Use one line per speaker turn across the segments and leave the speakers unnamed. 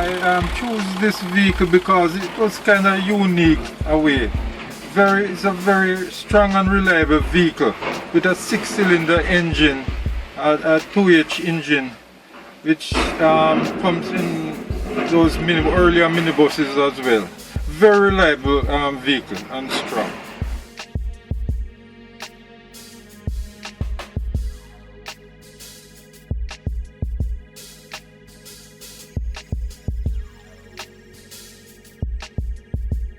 I chose this vehicle because it was kind of unique away. It's a very strong and reliable vehicle with a 6-cylinder engine, a 2H engine, which comes in those earlier minibuses as well. Very reliable vehicle and strong.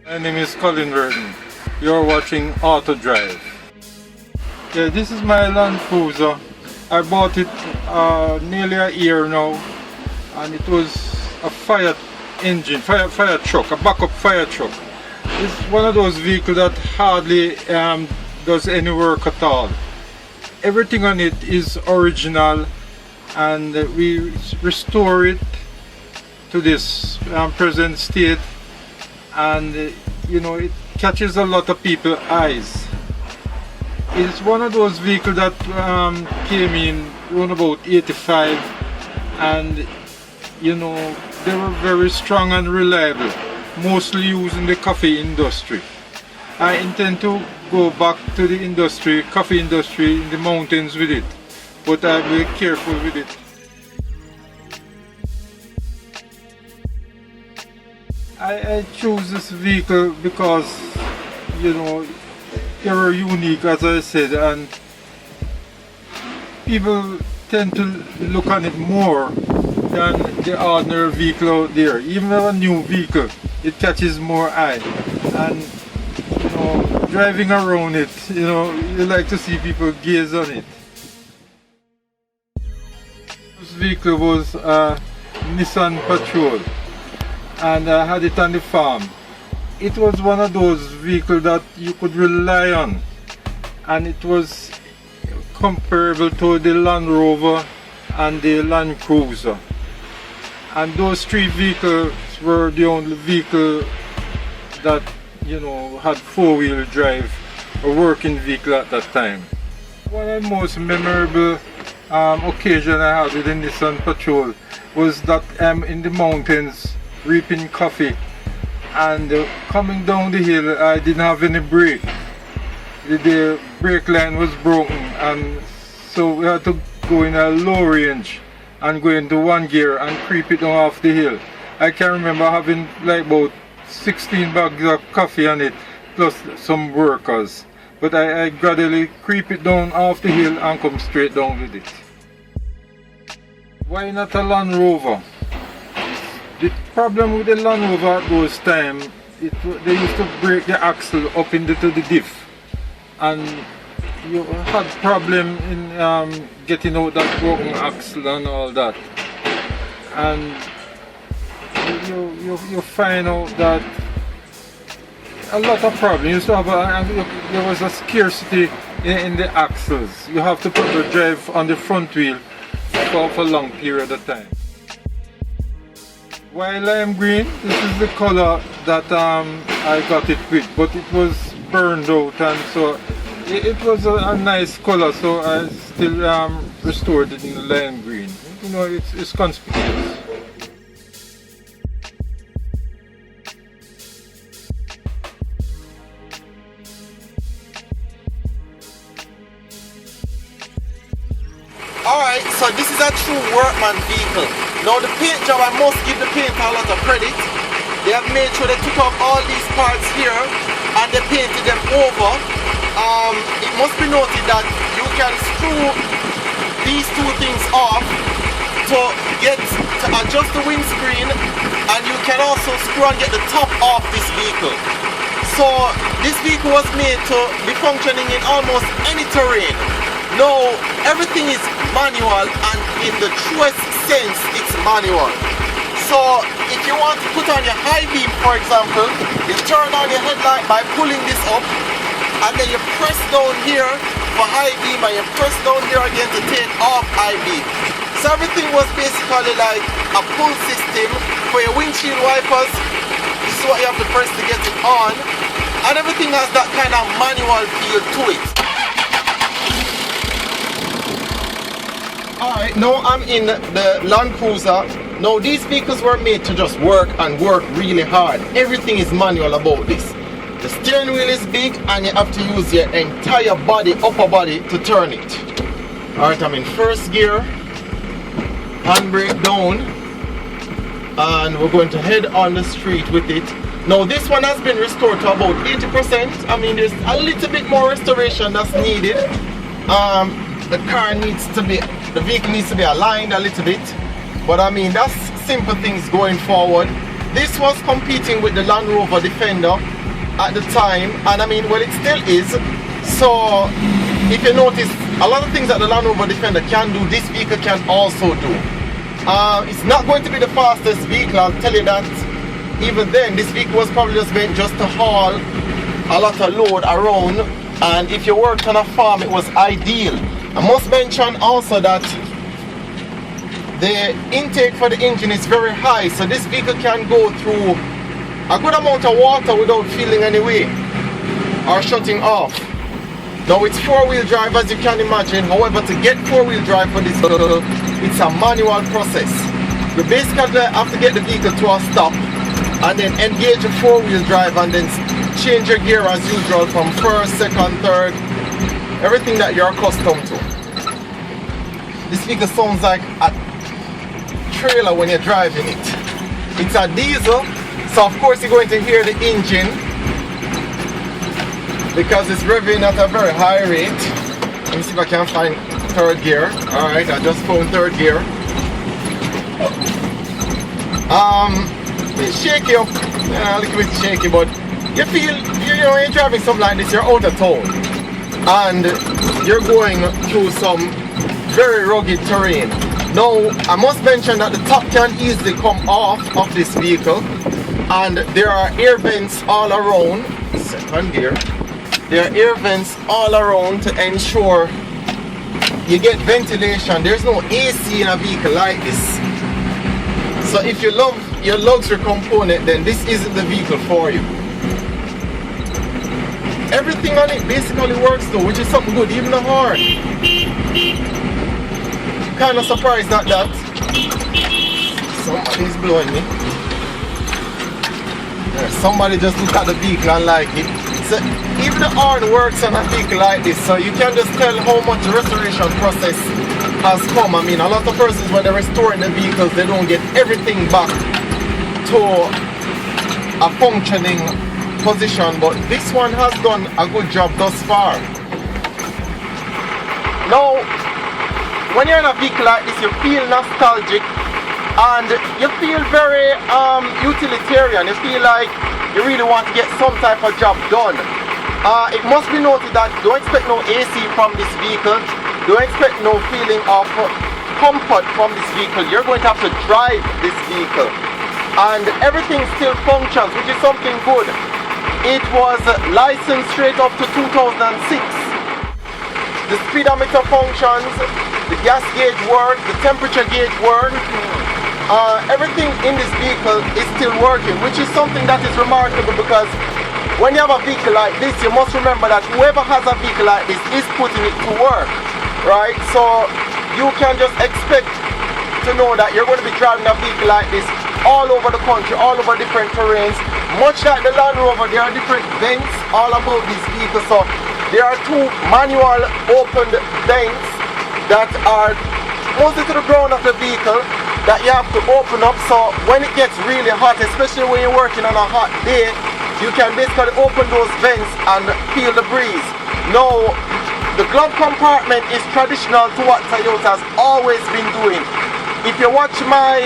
My name is Colin Burton. You're watching Auto Drive. Yeah, this is my Landcruiser. I bought it nearly a year now, and it was a fire truck, a backup fire truck. It's one of those vehicles that hardly does any work at all. Everything on it is original, and we restore it to this present state, and you know, it catches a lot of people's eyes. It's one of those vehicles that came in around about 85, and you know, they were very strong and reliable, mostly used in the coffee industry. I intend to go back to the coffee industry in the mountains with it, but I'll be careful with it. I chose this vehicle because, you know, they were unique, as I said, and people tend to look on it more than the ordinary vehicle out there. Even a new vehicle, it catches more eye, and you know, driving around it, you know, you like to see people gaze on it. This vehicle was a Nissan Patrol, and I had it on the farm. It was one of those vehicles that you could rely on, and it was comparable to the Land Rover and the Landcruiser. And those three vehicles were the only vehicle that, you know, had four-wheel drive, a working vehicle at that time. One of the most memorable occasion I had with the Nissan Patrol was that I'm in the mountains reaping coffee, and coming down the hill I didn't have any brake. The brake line was broken, and so we had to go in a low range and go into one gear and creep it down off the hill. I can remember having like about 16 bags of coffee on it, plus some workers. But I gradually creep it down off the hill and come straight down with it. Why not a Land Rover? The problem with the Land Rover at those times, they used to break the axle up into the diff, and you had problem in getting out that broken axle and all that, and you find out that a lot of problems. You used to have there was a scarcity in the axles. You have to put the drive on the front wheel for a long period of time. Why lime green? This is the color that I got it with, but it was burned out, and so it was a nice color, so I still restored it in the lime green. You know, it's conspicuous.
Alright, so this is a true workman vehicle. Now the paint job, I must give the painter a lot of credit. They have made sure they took off all these parts here and they painted them over. It must be noted that you can screw these two things off to adjust the windscreen, and you can also screw and get the top off this vehicle. So this vehicle was made to be functioning in almost any terrain. Now everything is manual, and in the truest sense it's manual. So if you want to put on your high beam, for example, you turn on your headlight by pulling this up, and then you press down here for high beam, and you press down here again to take off high beam. So everything was basically like a pull system. For your windshield wipers, this is what you have to press to get it on, and everything has that kind of manual feel to it. Alright, now I'm in the Landcruiser Now these vehicles were made to just work and work really hard. Everything is manual about this. The steering wheel is big and you have to use your entire body, upper body, to turn it. Alright, I'm in first gear, handbrake down, and we're going to head on the street with it. Now this one has been restored to about 80%. I mean, there's a little bit more restoration that's needed. The vehicle needs to be aligned a little bit. But I mean, that's simple things going forward. This was competing with the Land Rover Defender at the time, and I mean, well, it still is. So if you notice, a lot of things that the Land Rover Defender can do, this vehicle can also do. It's not going to be the fastest vehicle, I'll tell you that. Even then, this vehicle was probably just meant just to haul a lot of load around, and if you worked on a farm, it was ideal. I must mention also that the intake for the engine is very high, so this vehicle can go through a good amount of water without feeling any way or shutting off. Now it's four-wheel drive, as you can imagine. However, to get four-wheel drive for this vehicle, it's a manual process. You basically have to get the vehicle to a stop and then engage a four-wheel drive and then change your gear as usual from first, second, third, everything that you're accustomed to. This vehicle sounds like a trailer when you're driving it. It's a diesel, so of course you're going to hear the engine because it's revving at a very high rate. Let me see if I can find third gear. Alright, I just found third gear. It's shaky up, a little bit shaky, but you feel, you know, when you're driving something like this, you're out of town and you're going through some very rugged terrain. Now, I must mention that the top can easily come off of this vehicle, and there are air vents all around. Second gear. There are air vents all around to ensure you get ventilation. There's no AC in a vehicle like this. So if you love your luxury component, then this isn't the vehicle for you. Everything on it basically works though, which is something good, even the horn. Kind of surprised at that. Somebody's blowing me. Somebody just looked at the vehicle and like it. So even the horn works on a vehicle like this, so you can just tell how much the restoration process has come. I mean, a lot of persons when they're restoring the vehicles, they don't get everything back to a functioning position, but this one has done a good job thus far. Now, when you're in a vehicle like this, you feel nostalgic and you feel very utilitarian. You feel like you really want to get some type of job done. It must be noted that don't expect no AC from this vehicle. Don't expect no feeling of comfort from this vehicle. You're going to have to drive this vehicle. And everything still functions, which is something good. It was licensed straight up to 2006. The speedometer functions, the gas gauge works, the temperature gauge works. Everything in this vehicle is still working, which is something that is remarkable because when you have a vehicle like this, you must remember that whoever has a vehicle like this is putting it to work, right? So you can just expect to know that you're going to be driving a vehicle like this all over the country, all over different terrains. Much like the Land Rover, there are different vents all about this vehicle. So there are two manual opened vents that are mostly to the ground of the vehicle that you have to open up, so when it gets really hot, especially when you're working on a hot day, you can basically open those vents and feel the breeze. Now, the glove compartment is traditional to what Toyota has always been doing. If you watch my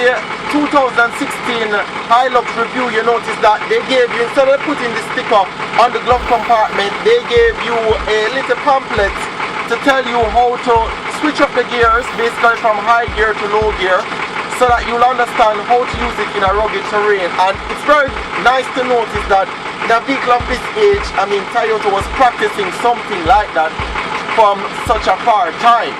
2016 Hilux review, you notice that they gave you, instead of putting the sticker on the glove compartment, they gave you a little pamphlet to tell you how to switch up the gears, basically from high gear to low gear, so that you'll understand how to use it in a rugged terrain. And it's very nice to notice that in a vehicle of this age, I mean, Toyota was practicing something like that from such a far time.